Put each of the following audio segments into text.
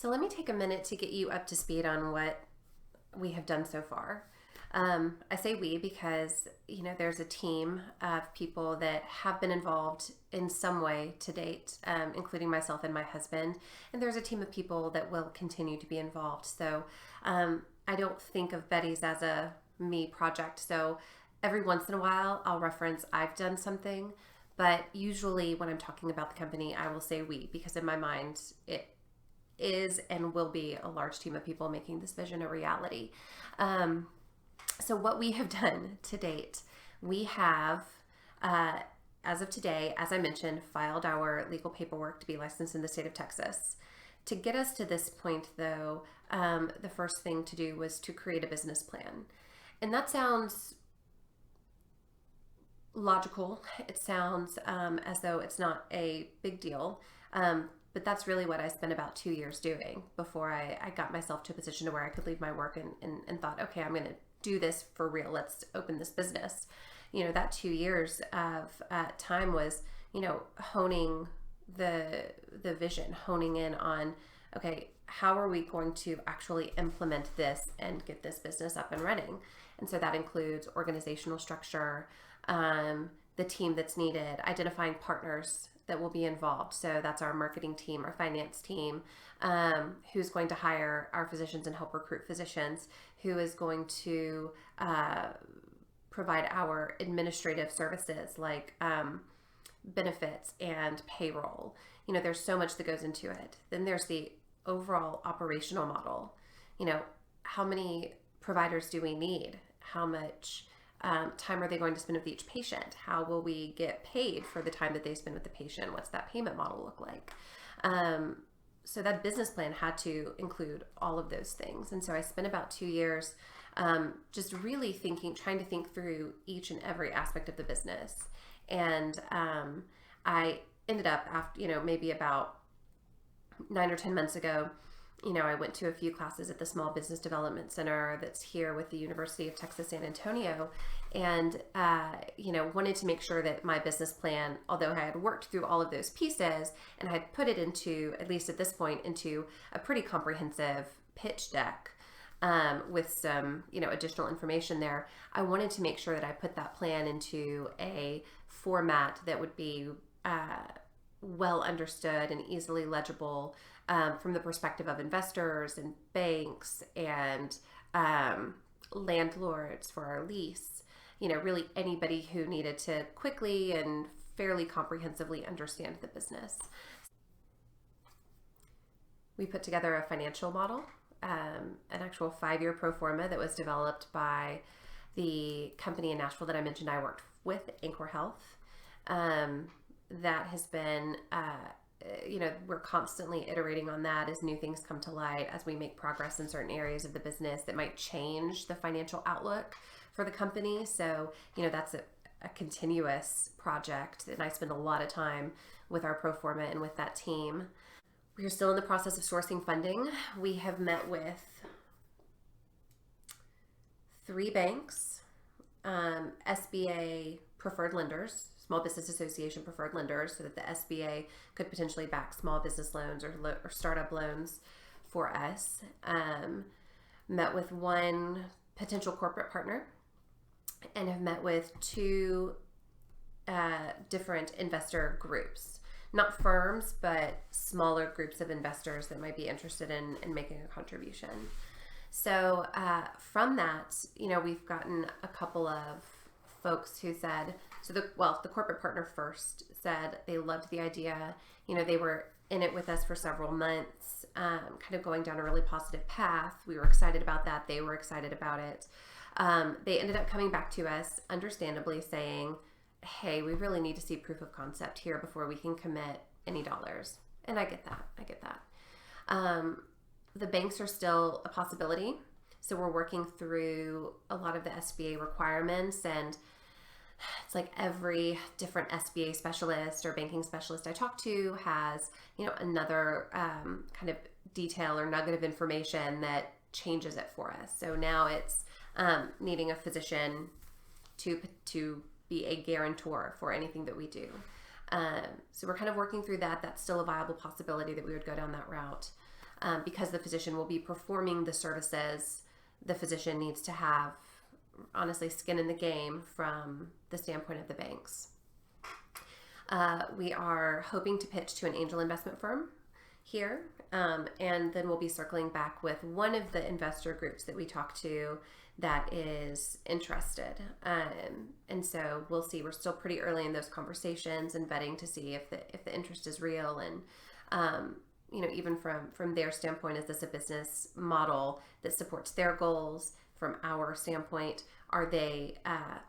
So let me take a minute to get you up to speed on what we have done so far. I say we because, there's a team of people that have been involved in some way to date, including myself and my husband. And there's a team of people that will continue to be involved. So I don't think of Betty's as a me project. So every once in a while, I'll reference I've done something. But usually when I'm talking about the company, I will say we, because in my mind, it is and will be a large team of people making this vision a reality. So what we have done to date, we have, as of today, as I mentioned, filed our legal paperwork to be licensed in the state of Texas. To get us to this point, though, the first thing to do was to create a business plan. And that sounds logical. It sounds as though it's not a big deal. But that's really what I spent about 2 years doing before I got myself to a position to where I could leave my work and thought, okay, I'm going to do this for real. Let's open this business. That 2 years of time was, honing the vision, honing in on, okay, how are we going to actually implement this and get this business up and running? And so that includes organizational structure, the team that's needed, identifying partners that will be involved. So that's our marketing team, our finance team, who's going to hire our physicians and help recruit physicians, who is going to provide our administrative services like benefits and payroll. There's so much that goes into it. Then there's the overall operational model. How many providers do we need? How much time are they going to spend with each patient? How will we get paid for the time that they spend with the patient? What's that payment model look like? So that business plan had to include all of those things. And so I spent about 2 years just really trying to think through each and every aspect of the business. And I ended up after, maybe about 9 or 10 months ago, I went to a few classes at the Small Business Development Center that's here with the University of Texas, San Antonio, and, wanted to make sure that my business plan, although I had worked through all of those pieces and I had put it into, at least at this point, into a pretty comprehensive pitch deck with some, additional information there, I wanted to make sure that I put that plan into a format that would be well understood and easily legible from the perspective of investors and banks and landlords for our lease, really anybody who needed to quickly and fairly comprehensively understand the business. We put together a financial model, an actual 5-year pro forma that was developed by the company in Nashville that I mentioned I worked with, Anchor Health. That has been, we're constantly iterating on that as new things come to light, as we make progress in certain areas of the business that might change the financial outlook for the company. So, that's a continuous project, and I spend a lot of time with our pro forma and with that team. We are still in the process of sourcing funding. We have met with 3 banks, SBA preferred lenders, Small Business Association preferred lenders, so that the SBA could potentially back small business loans or startup loans for us. Met with 1 potential corporate partner and have met with 2 different investor groups. Not firms, but smaller groups of investors that might be interested in making a contribution. So from that, we've gotten a couple of folks who said, the corporate partner first said they loved the idea. They were in it with us for several months, kind of going down a really positive path. We were excited about that. They were excited about it. They ended up coming back to us, understandably saying, hey, we really need to see proof of concept here before we can commit any dollars. And I get that. The banks are still a possibility. So we're working through a lot of the SBA requirements, and it's like every different SBA specialist or banking specialist I talk to has, another kind of detail or nugget of information that changes it for us. So now it's needing a physician to be a guarantor for anything that we do. So we're kind of working through that. That's still a viable possibility that we would go down that route. because the physician will be performing the services. The physician needs to have, honestly, skin in the game from the standpoint of the banks. We are hoping to pitch to an angel investment firm here, and then we'll be circling back with one of the investor groups that we talked to that is interested. And so we'll see. We're still pretty early in those conversations and vetting to see if the interest is real, and even from their standpoint, is this a business model that supports their goals? From our standpoint, are they a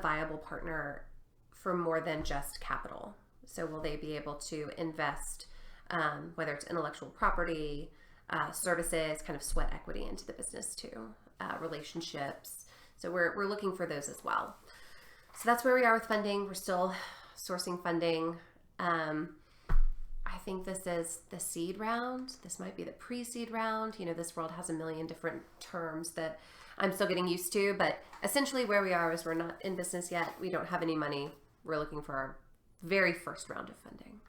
viable partner for more than just capital? So will they be able to invest, whether it's intellectual property, services, kind of sweat equity into the business too, relationships. So we're looking for those as well. So that's where we are with funding. We're still sourcing funding. I think this is the seed round. This might be the pre-seed round. This world has a million different terms that I'm still getting used to, but essentially where we are is we're not in business yet. We don't have any money. We're looking for our very first round of funding.